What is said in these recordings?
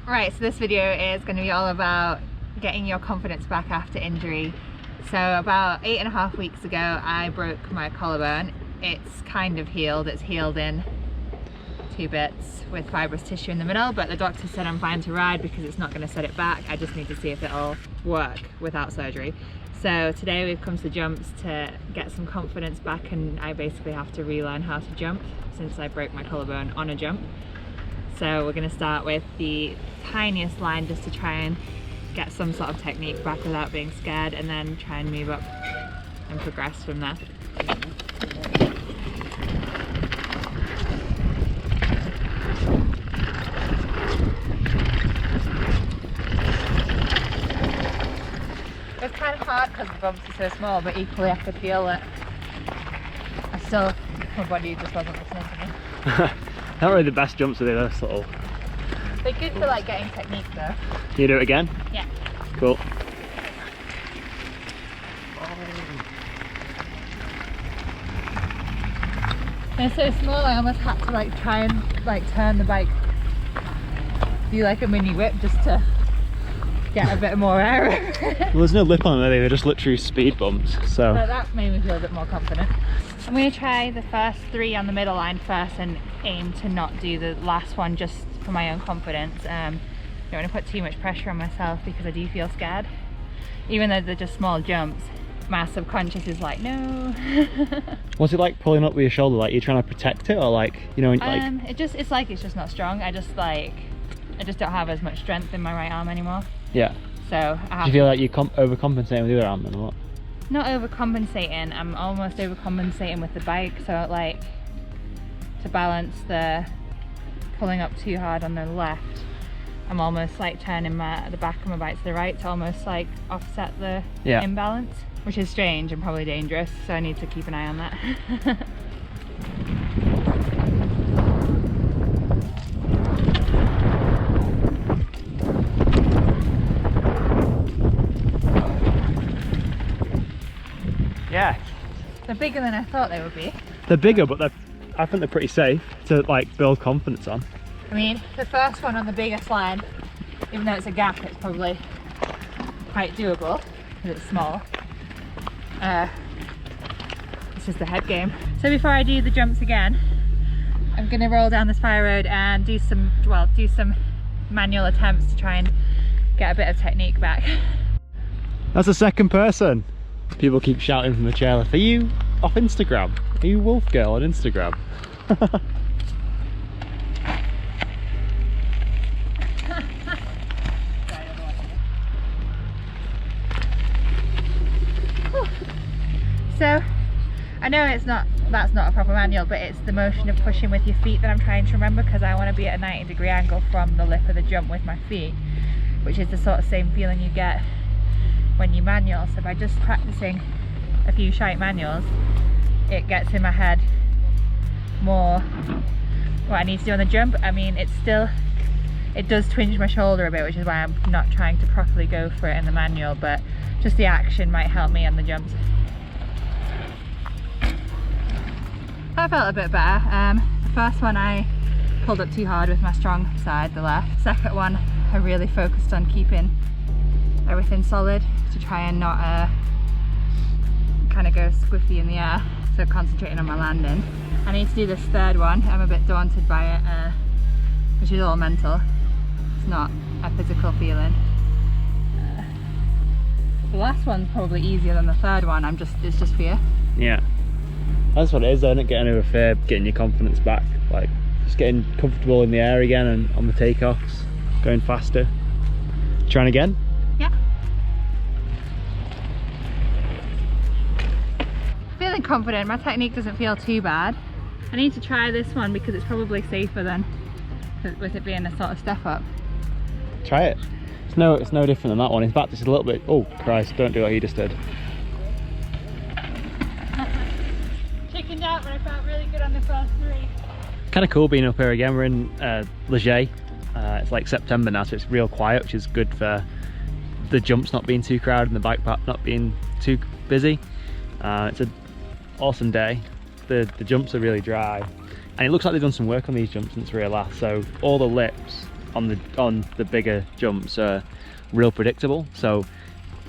Right, so this video is going to be all about getting your confidence back after injury. So about 8.5 weeks ago I broke my collarbone. It's kind of healed. It's healed in 2 bits with fibrous tissue in the middle, but the doctor said I'm fine to ride because it's not going to set it back. I just need to see if it'll work without surgery. So today we've come to jumps to get some confidence back, and I basically have to relearn how to jump since I broke my collarbone on a jump. So we're going to start with the tiniest line just to try and get some sort of technique back without being scared, and then try and move up and progress from there. It's kind of hard because the bumps are so small, but equally I could feel that my body just wasn't listening to me. Not really the best jumps, are they? They're sort of... They're good for like getting technique though. Can you do it again? Yeah. Cool. They're so small I almost had to like try and like turn the bike, do like a mini whip just to get a bit more air. Well, there's no lip on them, they're just literally speed bumps, so... But that made me feel a bit more confident. I'm going to try the first 3 on the middle line first and aim to not do the last one just for my own confidence. I don't want to put too much pressure on myself because I do feel scared. Even though they're just small jumps, my subconscious is like, no. What's it like pulling up with your shoulder? Like you're trying to protect it, or like, you know, like... It's like it's just not strong. I just don't have as much strength in my right arm anymore. Yeah. So I have... Do you feel like you're overcompensating with the other arm then, or what? Not overcompensating, I'm almost overcompensating with the bike, so like to balance the pulling up too hard on the left, I'm almost like turning the back of my bike to the right to almost like offset the imbalance, which is strange and probably dangerous, so I need to keep an eye on that. Yeah. They're bigger than I thought they would be. They're bigger, but I think they're pretty safe to like build confidence on. I mean, the first one on the biggest line, even though it's a gap, it's probably quite doable because it's small. It's just the head game. So before I do the jumps again, I'm going to roll down this fire road and do some manual attempts to try and get a bit of technique back. That's the second person. People keep shouting from the chairlift, are you off Instagram? Are you Wolf Girl on Instagram? So I know that's not a proper manual, but it's the motion of pushing with your feet that I'm trying to remember, because I want to be at a 90-degree angle from the lip of the jump with my feet, which is the sort of same feeling you get when you manual. So by just practicing a few shite manuals, it gets in my head more what I need to do on the jump. I mean, it does twinge my shoulder a bit, which is why I'm not trying to properly go for it in the manual, but just the action might help me on the jumps. I felt a bit better. The first one I pulled up too hard with my strong side, the left. Second one I really focused on keeping everything solid to try and not kind of go squiffy in the air, so concentrating on my landing. I need to do this third one. I'm a bit daunted by it, which is all mental. It's not a physical feeling. The last one's probably easier than the third one. It's just fear. Yeah. That's what it is, though, isn't it? Getting over fear, getting your confidence back, like just getting comfortable in the air again and on the takeoffs, going faster. Trying again? Yeah. Feeling confident. My technique doesn't feel too bad. I need to try this one because it's probably safer than with it being a sort of step up. Try it. It's no different than that one. In fact, it's a little bit... Oh Christ! Don't do what he just did. Chickened out, but I felt really good on the first 3. Kind of cool being up here again. We're in Leger. It's like September now, so it's real quiet, which is good for the jumps not being too crowded and the bike path not being too busy. It's an awesome day. The jumps are really dry, and it looks like they've done some work on these jumps since rear last, so all the lips on the bigger jumps are real predictable. So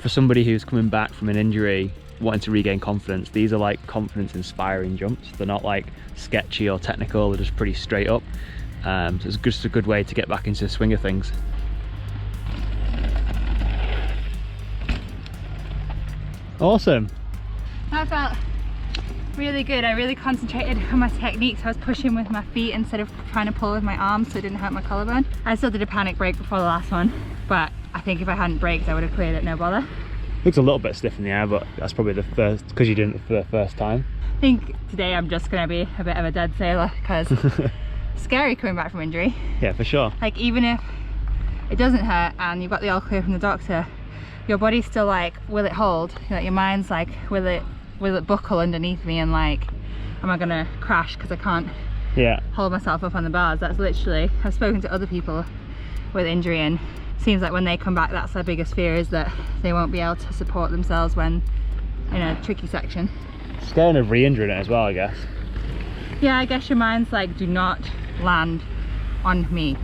for somebody who's coming back from an injury wanting to regain confidence, these are like confidence inspiring jumps. They're not like sketchy or technical, they're just pretty straight up. So it's just a good way to get back into the swing of things. Awesome. That felt really good. I really concentrated on my technique, so I was pushing with my feet instead of trying to pull with my arms so it didn't hurt my collarbone. I still did a panic break before the last one, but I think if I hadn't braked I would have cleared it no bother. Looks a little bit stiff in the air, but that's probably the first, because you did it for the first time. I think today I'm just going to be a bit of a dead sailor, because scary coming back from injury. Yeah, for sure. Like, even if it doesn't hurt and you've got the all clear from the doctor, your body's still like, will it hold? You know, your mind's like, will it buckle underneath me, and like, am I gonna crash because I can't hold myself up on the bars? That's literally, I've spoken to other people with injury, and it seems like when they come back, that's their biggest fear, is that they won't be able to support themselves when in a tricky section. Scaring of re-injuring it as well, I guess. Yeah, I guess your mind's like, do not land on me.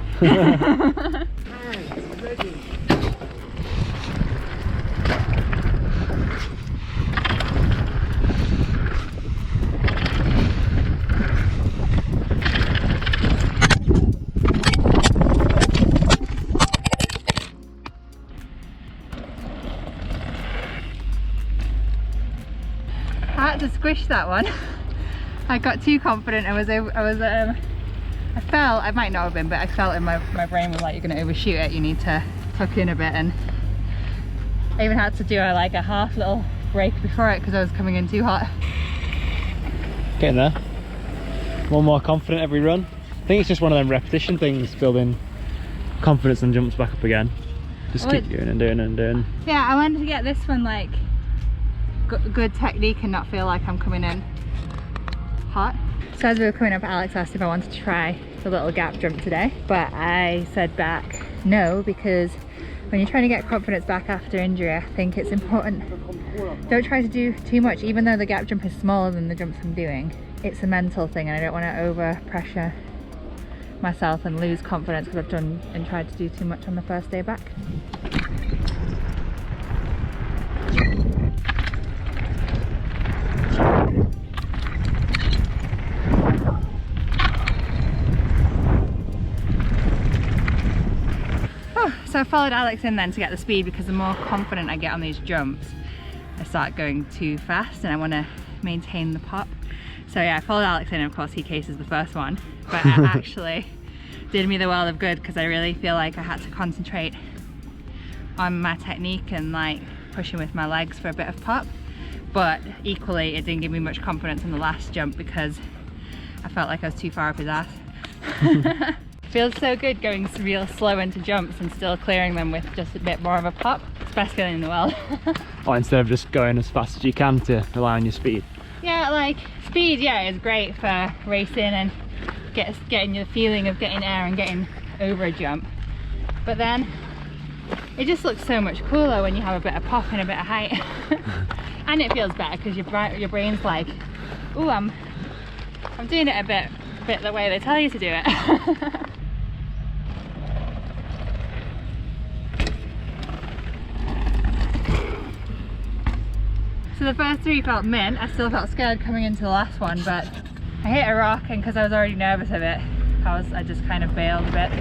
I had to squish that one. I got too confident. I felt, I might not have been, but I felt in my brain was like, you're going to overshoot it, you need to tuck in a bit, and I even had to do like a half little break before it because I was coming in too hot. Getting there. One more confident every run. I think it's just one of them repetition things, building confidence and jumps back up again. Just keep doing and doing and doing. Yeah, I wanted to get this one like good technique and not feel like I'm coming in hot. So as we were coming up, Alex asked if I wanted to try the little gap jump today, but I said back no, because when you're trying to get confidence back after injury, I think it's important, don't try to do too much. Even though the gap jump is smaller than the jumps I'm doing, it's a mental thing, and I don't want to over pressure myself and lose confidence because I've done and tried to do too much on the first day back. So I followed Alex in then to get the speed, because the more confident I get on these jumps, I start going too fast and I want to maintain the pop. So yeah, I followed Alex in, and of course he cases the first one, but it actually did me the world of good, because I really feel like I had to concentrate on my technique and like pushing with my legs for a bit of pop. But equally, it didn't give me much confidence in the last jump because I felt like I was too far up his ass. Feels so good going real slow into jumps and still clearing them with just a bit more of a pop. It's the best feeling in the world. Or instead of just going as fast as you can to rely on your speed. Yeah, like speed, yeah, is great for racing and getting the feeling of getting air and getting over a jump. But then it just looks so much cooler when you have a bit of pop and a bit of height. And it feels better because your brain's like, ooh, I'm doing it a bit the way they tell you to do it. So the first three felt mint. I still felt scared coming into the last one, but I hit a rock, and because I was already nervous of it, I just kind of bailed a bit.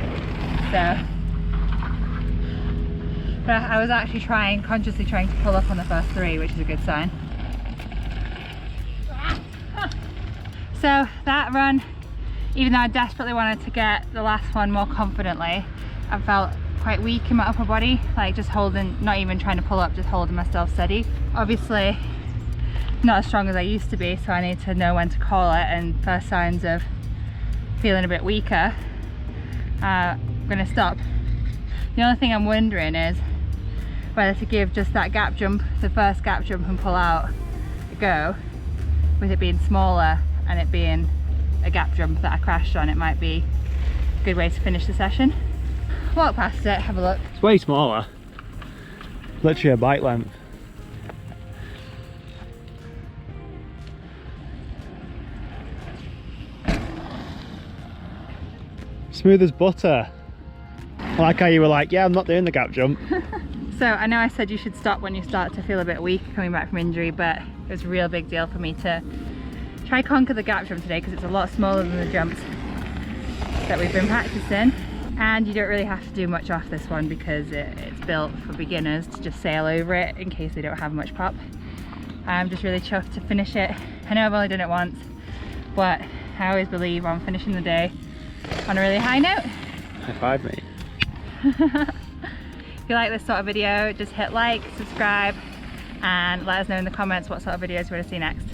So, but I was actually consciously trying to pull up on the first three, which is a good sign. So that run, even though I desperately wanted to get the last one more confidently, I felt quite weak in my upper body, like just holding, not even trying to pull up, just holding myself steady. Obviously not as strong as I used to be, so I need to know when to call it, and first signs of feeling a bit weaker, I'm gonna stop. The only thing I'm wondering is whether to give just that gap jump, the first gap jump, and pull out a go, with it being smaller and it being a gap jump that I crashed on. It might be a good way to finish the session. Walk past it, have a look. It's way smaller. Literally a bike length. Smooth as butter. I like how you were like, yeah, I'm not doing the gap jump. So I know I said you should stop when you start to feel a bit weak coming back from injury, but it was a real big deal for me to try conquer the gap jump today because it's a lot smaller than the jumps that we've been practicing. And you don't really have to do much off this one because it's built for beginners to just sail over it in case they don't have much pop. I'm just really chuffed to finish it. I know I've only done it once, but I always believe on finishing the day on a really high note. High five, mate. If you like this sort of video, just hit like, subscribe, and let us know in the comments what sort of videos you want to see next.